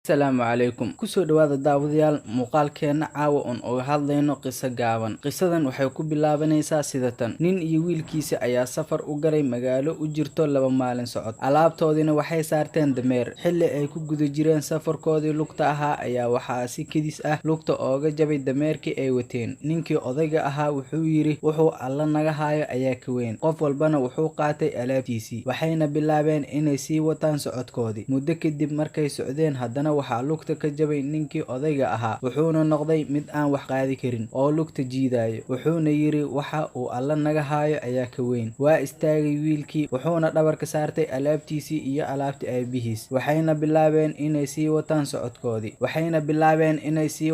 السلام عليكم kusoo dhawaada daawadayaal muuqaalkeena caawa on oo hadlayno qiso gaaban qisadan waxay ku bilaabanaysaa sidatan nin iyo wiilkiisa ayaa safar u galay magaalo u jirto 2 maalin socod alaabtoodina waxay saarteen dameer xilli ay ku guda jireen safarkoodii lugta ahaa ayaa waxaa si kedis ah lugta ooga jabay dameerkii ay wateen ninkii odayga ahaa wuxuu yiri wuxuu alla naga haayo ayaa ka weyn qof walbana wuxuu qaatay alaabtiisii waxayna bilaabeen inay sii wataan socodkoodii muddo kadib markay socdeen haddana waxaa lugta ka jabay ninkii odayga ahaa wuxuuna noqday mid aan wax qaadi karin oo lugta jiidayo wuxuuna yiri waxa uu alla naga haayo ayaa ka weyn waa istaagay wiilkii wuxuuna dhabarka saartay alaabtiisii iyo alaabti aabihiis waxayna bilaabeen inay sii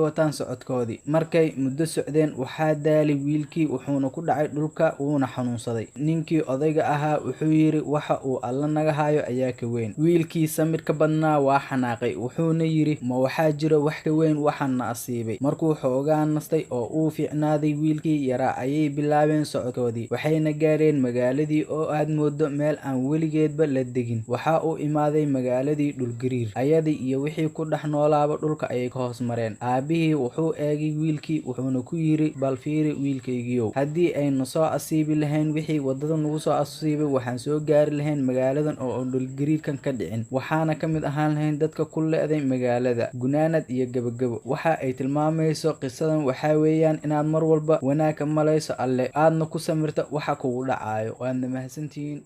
wataan socodkoodii markay muddo socdeen waxaa daalay wiilkii wuxuuna ku dhacay dhulka wuuna xanuunsaday ninkii odayga ahaa wuxuu yiri waxa uu alla naga haayo ayaa ka weyn wiilkii samir ka badnaa waa xanaaqay wuxuuna yiri ma waxaa jira wax ka weyn waxana asiibay markuu xoogaa nastay oo uu fiicnaaday wiilkii yaraa ayay bilaabeen socodkoodii waxayna gaareen magaaladii oo aad moodo meel aan weligeedba la degin waxa uu imaaday magaaladii dhulgariir ayadii iyo wixii ku dhex noolaaba dhulka ayay ka hoos mareen aabihii wuxuu eegay wiilkii wuxuuna ku yiri bal fiiri wiilkaygiyow haddii aynu soo asiibi lahayn wixii wadada nagu soo asiibay waxaan soo gaari lahayn magaaladan oo dhulgariirkan ka dhicin waxaana ka mid ahaan lahayn dadka ku leeday magaalada gunaanad iyo gabagabo waxa ay tilmaamayso qisadan waxa weeyaan inaad mar walba wanaag ka malayso alle aadna ku samirto waxa kugu dhacayo waad mahadsantihiin.